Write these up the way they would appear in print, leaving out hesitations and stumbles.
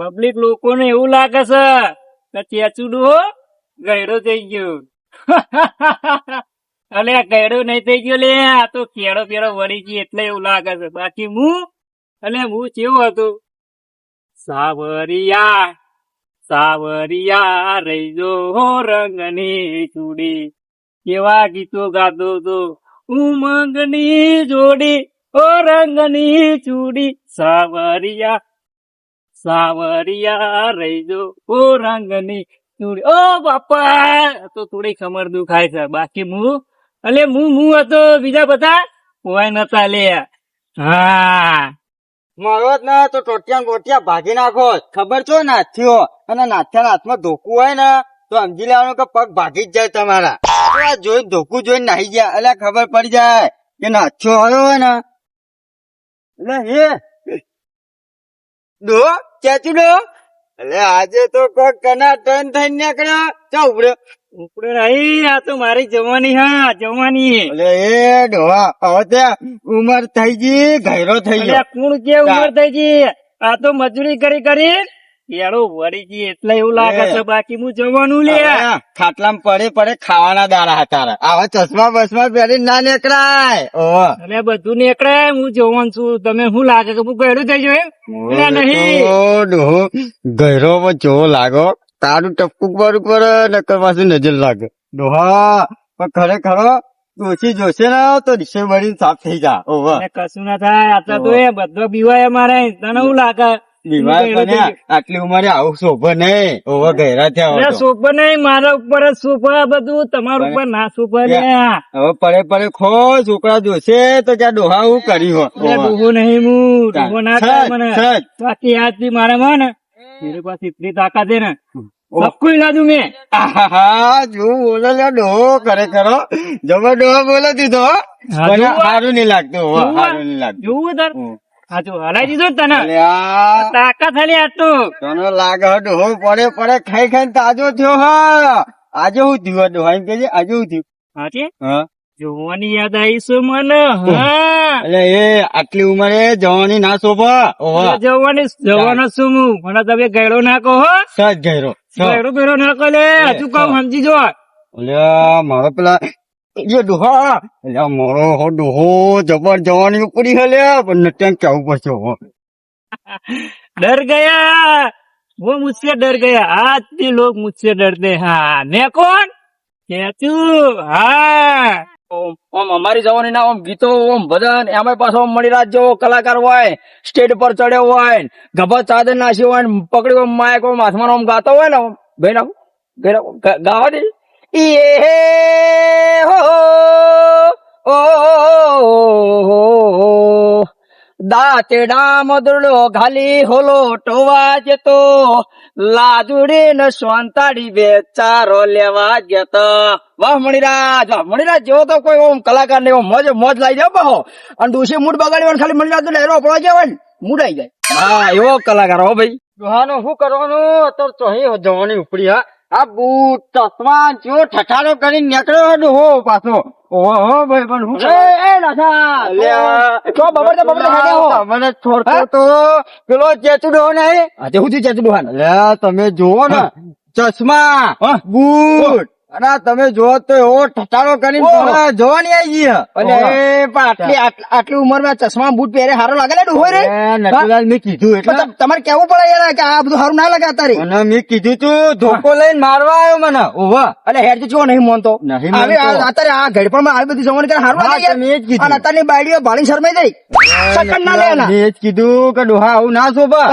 Public લોકોને એવું લાગે છે કે ચેચુડો ગયડો થઈ ગયો. અલે ગયડો નહીં થઈ ગયો લે, આ તો કેળો પેળો વળી ગયો એટલે એવું લાગે છે. બાકી હું કેવું હતું, સાવરિયા સાવરિયા રહીજો રંગની ચૂડી, કેવા ગીતો ગાતો તો ઉમંગની જોડી, ઓ રંગની ચૂડી, સાવરિયા સાવરિયા રહીજો ઓ રંગની ચૂડી. ઓ બાપા, તો થોડી કમર દુખાય છે. બાકી હું હતો, બીજા બધા કોઈ નતા લે. હા, મારો જ ને તો ટોટિયા બોટિયા ભાગી નાખો. ખબર છો નાથ્યો, અને નાથ્યા હાથમાં ધોકું હોય ને તો સમજી લેવાનું કે પગ ભાગી જ જાય તમારા. આ જોઈ ધોકું જોઈને નાહી ગયા એટલે ખબર પડી જાય કે નાથ્યો આવ્યો હોય ને. એટલે હે ડો ચાચુ ડો, એટલે આજે તો કોક કના ટર્ન થઈને નીકળ્યો. ચા ઉપડ્યો ઉપડે નહીં, આ તો મારી જવાની. હા, જવાની. એટલે એ ડોહા હવે ત્યાં ઉમર થઈ ગઈ, ઘયરો થઈ ગયો. કોણ કે ઉમર થઈ ગઈ? આ તો મજૂરી કરી કરી કેળો વળી ગઈ એટલે એવું લાગે છે. બાકી હું જવાનું લે. ખાટલામાં પડે પડે ખાવાના દાડા હતા. આવા ચશ્મા બસમાં પહેરી ના નીકળાય. અને બધું નીકળે, હું જવાન છું. તમે શું લાગે કે હું ગયડું થઈ ગયું? નહીં ગયરો જોવો લાગો, તારું ટપકું પર ઉપર નકર પાછું નજર લાગે. ડોહા પણ ખરેખર ડોસી જોશે ને તો રિક્ષે ભરીને સાફ થઈ જા. કશું ના થાય. આ તો એ બધો બીવાય મારે. તને શું લાગે? આટલી ઉંમરે આવું શોભે નહીં. ઓવર ગયરા થયા શોભે નહીં, મારા ઉપર જ શોભે બધું, તમારા ઉપર ના શોભે. હવે પડે પડે ખો છોકરા જોશે તો ક્યાં ડોહા હું કર્યું ડોહો નહીં, હું ડોહો ના થાય મને. બાકી આજથી મારે ને मेरे पास इतनी ताकत है ना, सबको हिला दूं मैं. જો બોલો ડોહો કરે કરો જબર ડોહો બોલો દીધો. સારું નહીં લાગતું, સારું નહીં લાગતું. જોવું તાર હા જો હલાઈ દીધો તને તાકાત ખાલી આટલું તને લાગે ડોહો પડે પડે ખાઈ ખાઈને તાજો થયો. હા આજે હું થયું ડોહા એમ કે આજે હું થયું? હા જોવાની યાદ આવી છે મને. હા એટલે એ આટલી ઉંમરે જવાની ના શોભા. જવાનો શું હું? મને તમે ગયડો નાખો. હો સજ ગયરો ગયડો નાખો લે. હજુ કામ સમજી જો. મારો પેલા એ ડોહા એટલે મારો હો ડોહો જબર જવાની ઉપડી હલે પણ ત્યાં કેવું પડશે. डर गया वो मुझसे डर गया, आज भी लोग मुझसे डरते. हाँ मैं कौन? चेचू. हाँ ઓમ અમારી જવાની ના ઓમ ગીતો ઓમ ભજન એમાં પાછો મળી રાત જેવો કલાકાર હોય, સ્ટેજ પર ચડ્યો હોય, ગભા ચાદર નાસી હોય, પકડી ઓમ માયક ઓમ હાથમાં ઓમ ગાતો હોય ને, ભાઈ ના ગાવા દે. દાંતડા મદડો ઘાલી હોલો ટોવા જતો, લાજુડી ને સ્વાંતાડી બેચારો લેવા જતો. વાહ મણિરાજ, વાહ મણિરાજ જેવો તો કોઈ ઓમ કલાકાર ને મોજ મોજ લાવી જાય બહો. અને ડોસી મૂડ બગાડી ખાલી મણિરાજ તો લહેરો પડવા જાય ને મૂડ આવી જાય. હા એવો કલાકાર હો ભાઈ. ડોહાનું શું કરવાનું અત્યારે ચોહી જવાની ઉપડી. હા આ બૂટ ચશ્મા જો ઠઠારો કરીને નીકળ્યો ડોહો પાછો. ઓહો ભાઈ પણ હું મને છોડતો તો પેલો ચેચુડો નહીં. આજે હું ચેચુડો તમે જોવો ને ચશ્મા બૂટ અને તમે જોવો તો એવો ઠઠારો કરીને જોવાની આવી ગઈ. આટલી ઉંમર માં ચશ્મા બૂટ પહેરે સારો લાગે ડોહો રે? નટુલાલ મેં કીધું એટલે તમારે કેવું પડે યાર કે આ બધું સારું ના લાગે અત્યારે. અને મેં કીધું તું ધોકો લઈને મારવા આવ્યો મને. ઓવા એટલે હેડ તો નહીં મોનતો અત્યારે આ ઘડપણ માં આવી બધી જવાની સારું લાગે. અત્યારની બાયડીઓ ભાણી શરમાઈ જાય. સેકન્ડ ના લે મેં જ કીધું કે ડોહા આવું ના શોભા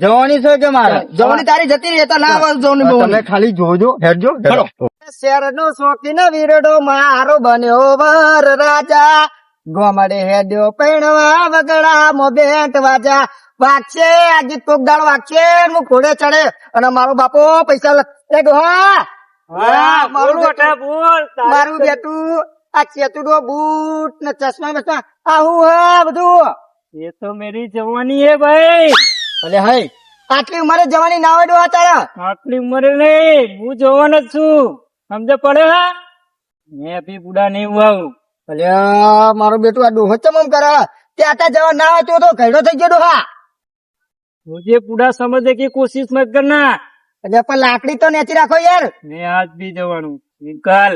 જવાની છે કે મારે જવાની તારી જતી રહી ના જવાની. તમે ખાલી જોજો હેડજો. શેર નો શોખીન વીરડો મારો બન્યો વર રાજા, ગોમડે હેડ્યો પૈણવા વગડા મો બેન્ટ વાજા. વાગશે આજે કોક દાળ વાગશે હું ઘોડે ચડે અને મારો બાપો પૈસા મારું બેટું આ ચેતુડો બૂટ ને ચશ્મા બસમા આવું હા બધું. ये तो मेरी जवानी है भाई. અલે હાય આટલી ઉંમરે જવાની ના હોય ડોહા તારા? આટલી ઉંમરે નહીં, હું જવાન જ છું. સમજે પડે? હા મેં અભી બુढ़ा नहीं हुआ हूँ. અલ્યા મારો બેટું આ ડોહો ચમ કરે? તે આટા જવા ના હોય તો ઘરડો થઈ ગયો ડોહા. मुझे पूरा समझने की कोशिश मत करना। એટલે પણ લાકડી તો નેચી રાખો યાર. मैं आज भी जवानू निकाल।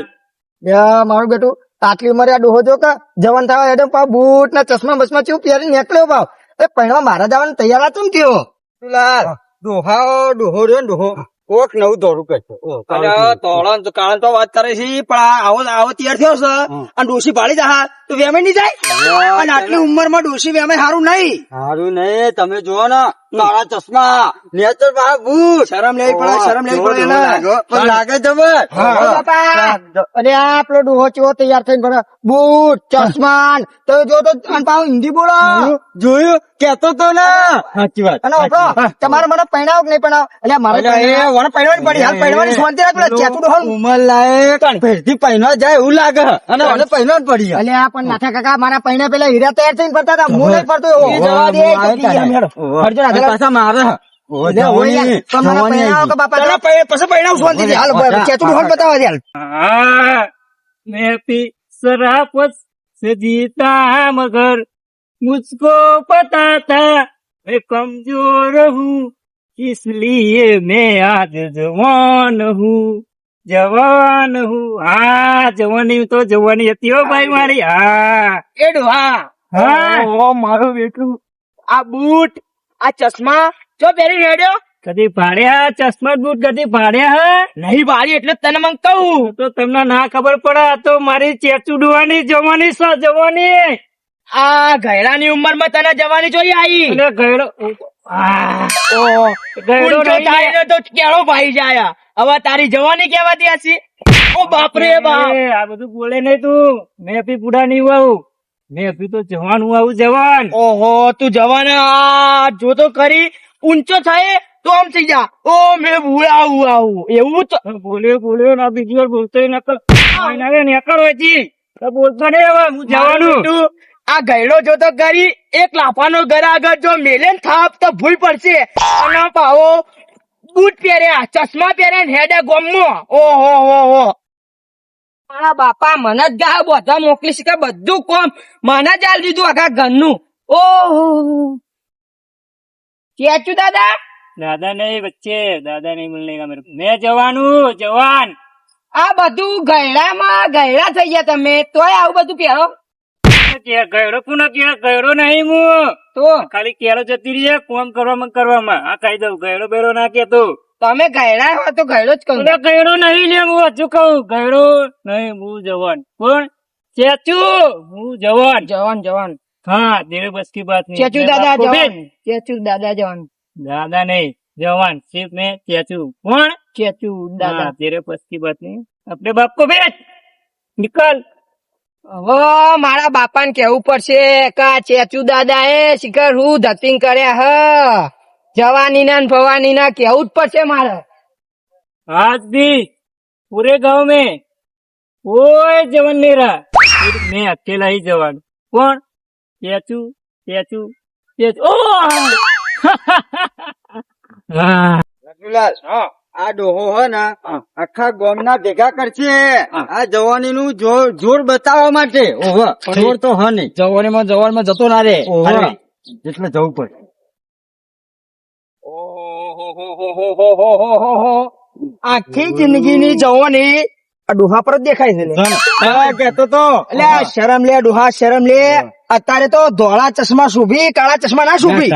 મારું બેટું આટલી ઉંમરે આ ડોહો જો કે જવાન થવા હેડો પાવ બૂટ ના ચશ્મા બસમાં ચેવું પહેરી નીકળ્યો પાવ એ પહેલા મારા જવાનું તૈયાર હતું ને થયો. નટુલાલ ડોહો રહ્યો ને ડોહો કોક નવું દોરું કરશે કારણ તો વાત કરે છે પણ આવો તૈયાર થયો છે અને ડોશી ભાળી જા તો વેમે નહીં જાય અને આટલી ઉંમર માં ડોશી વેમે સારું નહીં. સારું નહીં તમે જુઓ ને કાળા ચશ્મા નેચર બૂટ શરમ લેવી પડે શરમ લેવી પડે એને. પણ લાગે જબર અરે આ આપણો ડોહો ચેવો તૈયાર થઈને ભરે બૂટ ચશ્મા તો જો તો અને પાછો હિન્દી બોલો જોયું કેતો તો ને સાચી વાત અને આપણો તમારે મને પહેણાવ કે નહીં પહેણાવ એટલે મારે મને પહેરવાની પડી હાલ પહેરવાની શાંતિ રાખ પેલા ચેતું ડોહો ઉમર લાયક ફેરથી પહેરવા જાય એવું લાગે અને મને પહેરવા જ પડી અલે આ પણ નાથા કાકા મારા પહેણે પેલા હીરા તૈયાર થઈને ફરતા હતા હું નહીં ફરતો એવો જવા દે ફરજો નાથા પાછા મારે પછી પહેણાવ શાંતિ હાલ ચેતું ડોહો બતાવવા દે હાલ. हाँ, मैं भी शराफत से जीता मगर मुझको पता था मैं कमजोर हूँ इसलिए मैं आज जवान हूँ हाँ जवानी तो जवानी હતી હો ભાઈ મારી હા એડું હા હા મારું બેટું આ બૂટ આ ચશ્મા જો પહેરી રેડ્યો કદી ભાડ્યા ચશ્મા બૂટ કદી ભાડ્યા હા નહીં ભારી એટલે તને મને કહું તો તમને ના ખબર પડે આ તો મારી ચેચુડવાની જવાની જવાની આ ગયડાની ઉંમર માં તને જવાની જોઈ આવી એટલે ગયડો ગયડો ઊંચો થાય ને તો કેળો ભાઈ જાય હવે તારી જવાની કેવાતી હશે ઓ બાપ રે બાપ આ બધું બોલે નહીં તું મેં અભી બુઢા નહીં હુઆ હું મેં અભી તો જવાન હુઆ હું જવાન ઓહો તું જવાન આ જો તો ખરી ઊંચો થાય તો આમ થઈ જા ઓ મેં ભૂલા આવું એવું તો બોલ્યો ના બીજી વાર બોલતો નકલ નેકળ હતી બોલતો નહીં હવે હું જવાનું તું આ ગયડો જો તો કરી એક લાફાનો ઘર આગળ જો મેલે ને થાપ તો ભૂલ પડશે અને પાવો બૂટ પહેર્યા ચશ્મા પહેર્યા ને હેડે ગોમમાં ઓહો મારા બાપા મને જ ગા બધા મોકલી શકે બધું કોમ મને જ આલ દીધું આખા ઘરનું ઓહો ચેચુ દાદા દાદા નહીં બચ્ચે દાદા નહીં મિલને કા મેરે મેં જવાનું જવાન આ બધું ગયડા થઈ ગયા તમે તોય આવું બધું પહેરો ગયડો કોનો ગયડો નહીં હું તો ખાલી કેળો જતી રહી કોમ કરવામાં આ કહી દઉં ગયડો બેડો ના કેતો તમે ગયડા હો તો ગયડો જ કહું ગયડો નહીં લે હું હજુ કહું ગયડો નહીં હું જવાન કોણ ચેચુ હું જવાન हाँ तेरे बस की बात नहीं चेचू दादा जवान चेचू दादा जवान दादा नहीं जवान सिर्फ मैं चेचू कौन चेचू दादा हाँ, तेरे बस की बात नहीं अपने बाप को भेज निकल હવે મારા બાપા ને કેવું પડશે કા ચેચુ દાદા એ શિખર હું ધતિંગ કર્યા હ જવાની ના ભવાની ના કેવું જ પડશે મારે आज भी पूरे गांव में कोई जवान नहीं रहा सिर्फ मैं अकेला ही जवान कौन चेचू ओ નટુલાલ આ ડોહો હે ને આખા ગામના ભેગા કરશે આ જવાની નું જોર બતાવવા માટે ઓહો જોર તો હ નહીં જવાન માં જતો ના રે ઓહો એટલે જવું પડે આખી જિંદગી ની જવાની આ ડોહા પર જ દેખાય છે કેતો તો એટલે શરમ લે ડોહા શરમ લે અત્યારે તો ધોળા ચશ્મા શોભી કાળા ચશ્મા ના શોભી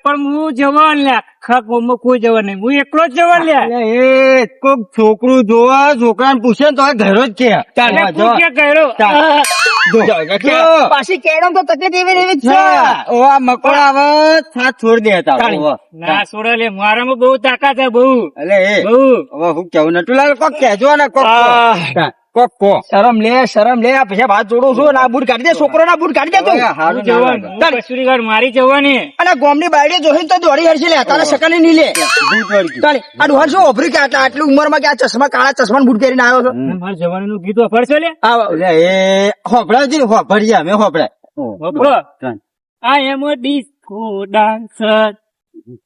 પણ હું જવાન લ્યા આખા ગામમાં કોઈ જવાન નહીં હું એકલો જ જવાન લ્યા એ કોક છોકરું જોવા છોકરાને પૂછે ને તો આ ઘરો જ કે પાછી કેડમ તો તકલીફ એવી જ છે આ મકોડા આવે સાથ છોડી દેતા ના છોડે લે મારામાં બહુ તાકાત છે બહુ એટલે એ બહુ હવે હું કેવું નટુલાલ કોક કહેજો ને કોક કો શરમ લે આ પછી હાથ જોડું છું ના બૂટ કાઢી દે છોકરો ના બૂટ કાઢી દે તું હું જવાન કસ્તુરી ઘર મારી જવાની અને ગોમની બાયડી જોઈને તો દોડી હરશે લે તારા સકાની નહીં લે આ ડોહા શું ઓભરી કે આટલી ઉંમર માં કે આ ચશ્મા કાળા ચશ્મા બૂટ પહેરીને આવ્યો છો મારા જવાની નું ગીત વાપરશે લે એ હોભળાજી હોભળીએ અમે હોભળાય વાપરો આઈ એમ અ ડિસ્કો ડાન્સર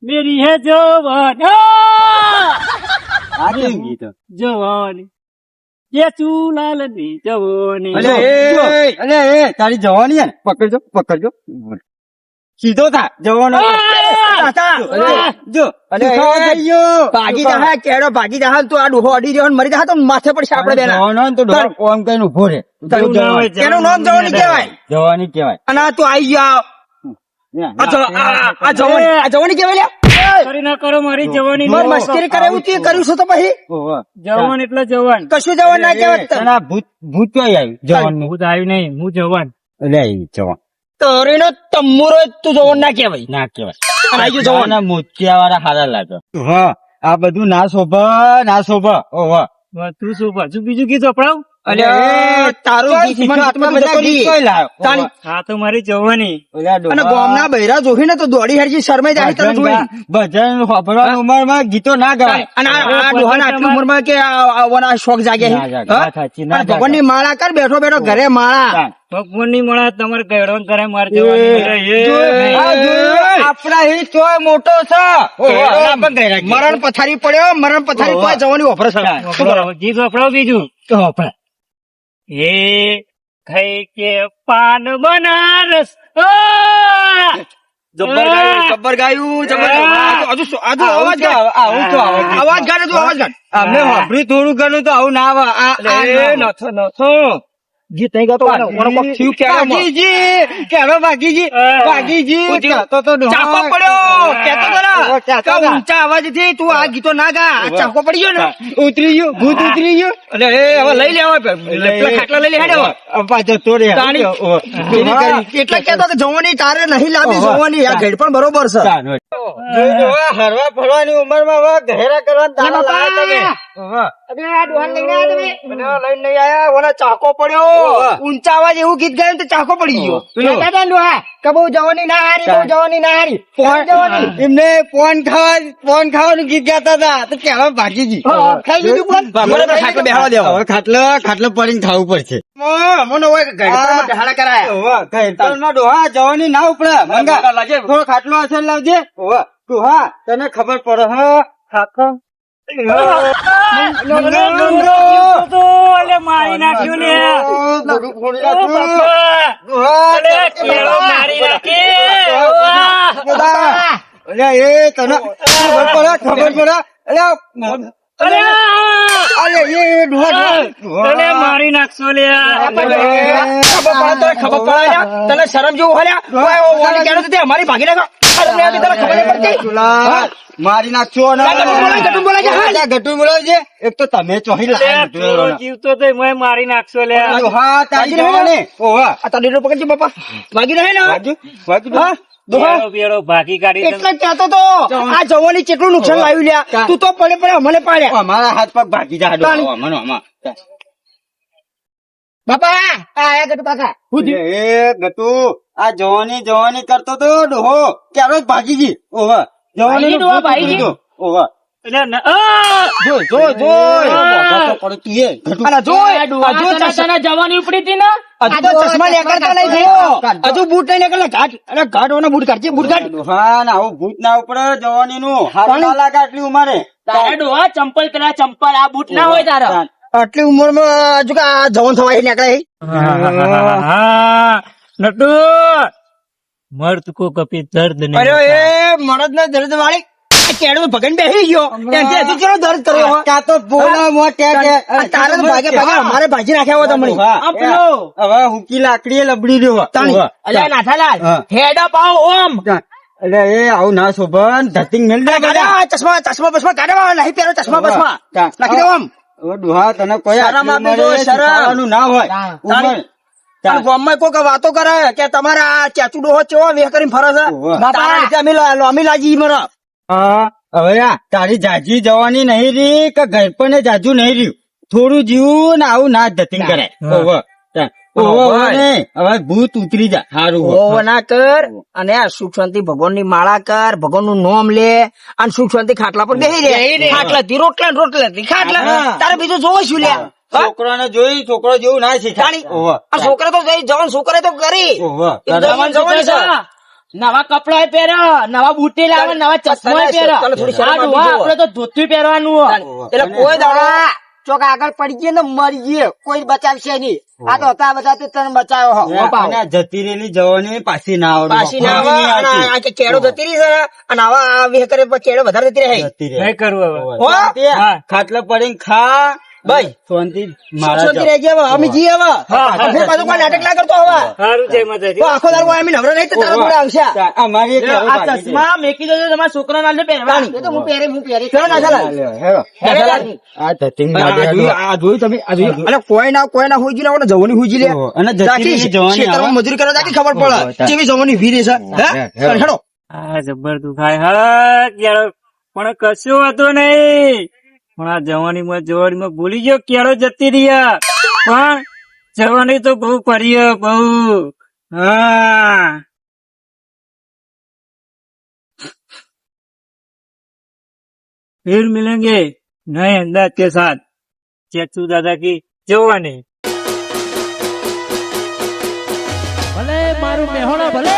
મેરી હે જવાન ગીત જવાની ચેચુલાલ ની જવાની અલે એ તારી જવાની હે ને પકડજો સીધો થા જવાનો જો અરે, દુખાવો થઈ ગયો. ભાગી જા કેડો ભાગી જા તું આ ડોહો અડી રહ્યો ને મરી જા તો માથે પડશે આપણે બેના જવાનો ને તો ડોહો કોમ કરીને ઉભો રહે. એવું ના હોય, એનું નામ જવાની કહેવાય જવાની કહેવાય. અને આ તું આઈ ગયો આ જવાની કહેવાય લ્યા કરી ના કરો મારી જવાની માર મસ્કરી કરે એવું તે કર્યું છે તો પછી ઓહો. જવાન એટલે જવાન કશું જવાન ના કહેવાય તને. તને આ ભૂત ક્યાં આવ્યું જવાનનું? હું તો આવ્યું નહીં, હું જવાન. એટલે આવી જવાન તરીનો તમ્મુરો તું જવાન ના કહેવાય ના કહેવાય. અને આઈ ગયું જવાન. જવાનના મોતિયા વાળા હારા લાગે. હા આ બધું ના શોભા ના શોભા. ઓહો. તું શું પાછું બીજું ગીત વપરાવ? અરે તારું ગીત મને હાથમાં બધા ગીત. તાણી. હા તો મારી જવાની. અને ગામના બૈરા જોઈને તો દોડી હેરજી શરમાઈ જાય તને જોઈ. ભજન સાંભળવાની ઉંમરમાં ગીતો ના ગવાય. અને આ ડોહાના આટલી ઉંમરમાં કે આવવાના શોખ જાગ્યા ના છે? જાગે, વાત સાચી, ના અને ભગવાનની માળા કર બેઠો બેઠો ઘરે માળા ભગવાન ની મળે તમારે ગયડોન કરે મારે જવાની. આ જોયું? આપણા હિત તોય મોટો છે. મરણ પથારી પડ્યો મરણ પથારી ઓહો. પડ્યો જવાની ઓપરેશન વપરાવ, ગીત વપરાવ બીજું. હે ખાઈ કે પાન બનારસ. જબ્બર ગાયું જબ્બર ગાયું હજુ અવાજ ગાડ આવું તો આવે. અવાજ ગાડ તું અવાજ ગાડ અમે વાપર્યું થોડું ઘણું તો આવું ના આવે. અરે નથો ગીત નહીં ગાતો ઓનો કોક થયું કે ભાગીજી કેરો ભાગીજી ભાગીજી કહેતો તો ડોહા. ચાકો પડ્યો કેતો ચાકો તો ના. ઊંચા અવાજથી તું આ ગીતો ના ગા આ ચાકો પડી ગયો ને ઉતરી ગયું ભૂત ઉતરી ગયું. એટલે હવે લઈ લેવા પેલા ખાટલા લઈ લે હેડે હવે. પાછો તોડે. તાણી. ઓહો. એટલે કેતો કે જવાની તારે નહીં લાવી જવાની આ ઘેડ પણ બરોબર છે જોઈ લો, આ હરવા ફરવાની ઉંમરમાં હવે ઘેરા કરવાના દાડા લાયા તમે. ઓહો. લઈને નહીં આયા ઓના ચાકો પડ્યો ઓહો. ઊંચા અવાજ એવું ગીત ગાયું તો ચાકો પડી ગયો કે બહુ જવાની ના હારી બહુ જવાની ના હારી એમને પોન ખાવાનું ગીત ગાતા હતા તો કેવા ભાગીજી. ખાઈ લીધું પણ મને તો ખાટલો બેહાડવા દેવો હવે ખાટલો પડીને ખાવું પડશે. મને હોય કે ઘડી પર બેહાડા કરાયા ઓહો, ઘેરતલમાં ડોહા જવાની ના ઉપડે. મંગા લાગે. થોડો ખાટલો હશે ને લાવજે. ઓહો, ડોહા તને ખબર પડે હ ખાખો. અલે મારી નાખ્યું લે. બધું ફોડી ઓ નાખ્યું. બાપા. ડોહા, અલે કેળો મારી નાખે. બધા. અલે એ તને ખબર પડે. અલે અરે અરે એ ડોહા અલે મારી નાખશો લે. ખબર પડે તને શરમ જેવું હાલ્યા અમારી ભાગી નાખો તને ખબર નહીં પડતી તુલા મારી નાખશો ને. ગટુ બોલાય છે, હાલ. ગટુ બોલાય છે. એક તો તમે ચોહી લે, થોડો જીવતો તો મેં મારી નાખશો લે. હા તારી જવાને. ઓહો. આ તારી ડોર પકડજે બાપા ભાગી રહે ને વાગી હા દોહા બેડો બેડો ભાગી કાઢી તમે. એટલે કહેતો તો આ જવાની કેટલું નુકસાન લાવ્યું લ્યા તું તો પડે પડે અમને પાડ્યા અમારા હાથ પગ ભાગી જા બાપા આયા ગટુ કાકા એ ગટુ આ જવાની કરતો તો ડોહો ક્યારે જ ભાગી ગઈ. ઓહો જવાની ડોહો ભાગી ગઈ? ઓહો એટલે ન- આ! જો પડતી અને જો હજુ ચાચાના જવાની ઉપડી હતી ને. હજુ તો ચશ્મા નીકળતા નહીં થયો હજુ બૂટ નહીં નીકળે ઘાટ અરે ઘાટ ઓના બૂટ કાઢજે બૂટ કાઢ ડોહા ને આવું ભૂત ના ઉપડે જવાની નું હારું ના લાગે આટલી ઉંમરે. તારા ડોહા ચંપલ પેલા ચંપલ આ બૂટ ના હોય તારા. આટલી ઉંમરમાં હજુ કે આ જવાન થવા નીકળે નટુ મર્દ કો કભી દર્દ નહીં અરે હોતા. એ મરદ ના દર્દ વાળી કેળો ભગન બેસી ગયો ત્યાંથી હજુ કેવો દર્દ કર્યો હો? ત્યાં તો બોલા આ તારે તો ભાગે ભાગે અમારે ભાજી નાખ્યા હોય તમને આ પેલો. હવે હુકી લાકડી લબડી રહ્યો. તાણી. અલ્યા નાથાલાલ હા. હેડ અપ આવો ઓમ. એટલે એ આવું ના શોભન ધતિંગ મેલ દે બધા. ચશ્મા બસમાં કાઢવા નહીં પહેરો ચશ્મા બસમાં નાખી દો આમ ઓ ડોહા તને કોઈ શરમ આટલી આપી દો, ઉંમરે શરમ. શીખવાડવાનું ના હોય. તાણી. ઉંમર. અને ગામમાં કોઈક વાતો કરે કે તમારા આ ચાચુ ડોહો ચેવો વેહ કરીને ફરે છે ઓહો. તારા લીધે અમે લાજી મરે હા હવે આ તારી જાજી જવાની નહીં રહી કે ઘર પણ જાજુ નહીં રહ્યું. થોડું જીવું ને આવું ના ધતિંગ કરે. ઓહો. ઓહો નહીં. હવે ભૂત ઉતરી જા હારું હો. ઓવ ના કર અને આ સુખ શાંતિ ભગવાન ની માળા કર ભગવાન નું નામ લે અને સુખ શાંતિ ખાટલા પર બેહી રે ખાટલા થી રોટલા થી ખાટલા હા. તારે બીજું જોવું શું લે છોકરાને જોઈ છોકરો જેવું ના શીખાય. ઓહો. આ છોકરા તો જઈ જવાન છોકરા તો કરી ઓહો. એ જવાન જવાની છે. નવા કપડા પહેરો નવા બુટી લાવે નવા ચશ્મા પહેરો તને થોડી શરમ આ આપી ડોહા જુઓ. આપણે તો ધોતી પહેરવાનું હોય. ઓહો. એટલે કોઈ દાડા ચોક આગળ પડી ગયે ને મરી ગયે કોઈ બચાવશે નહીં. આ તો હતા બધા તે તને બચાવ્યો હો. અને આ જતી રહેલી જવાની પાછી ના આવડે પાછી ના આવે અને આ કે કેળો જતી રહી છે અને આવા આ વિહ કરે પછી કેળો વધારે જતી રહે. જતી રહે. નહીં કરવું હવે. હો? હા. ખાટલા પડીને ખા ભાઈ શાંતિ મારા શાંતિ રહી ગયા હવે. અમે જઈએ હવે. હા. હું પાછું કોઈ નાટક ના કરતો હવે. સારું જય માતાજી. તો આખો દાડો અમે નવરા નહીં તો તારા જોડે આવશે. અમારી એક આ ચશ્મા મેકી દેજો તમારા છોકરા ના પહેરવાની. એ તો હું પહેરી ચલો ના ચાલે. આ ધતિંગ આ જોયું તમે આ જોયું અને કોઈ ના હોઈ ગયું ને જવાની હોઈ લે અને જતી રહેલી જવાની ખેતરમાં મજૂરી કરવા જાય કે ખબર પડે કેવી જવાની વીરી છે હે હેડો આ જબર દુખાય હા કેળો પણ કશું હતું નહીં પણ આ જવાનીમાં ભૂલી ગયો કેળો જતી રહ્યા પણ જવાની તો બહુ ફરી બહુ હા फिर मिलेंगे नए अंदाज के साथ चेचू दादा की जवानी ભલે મારું મેહોણા ભલે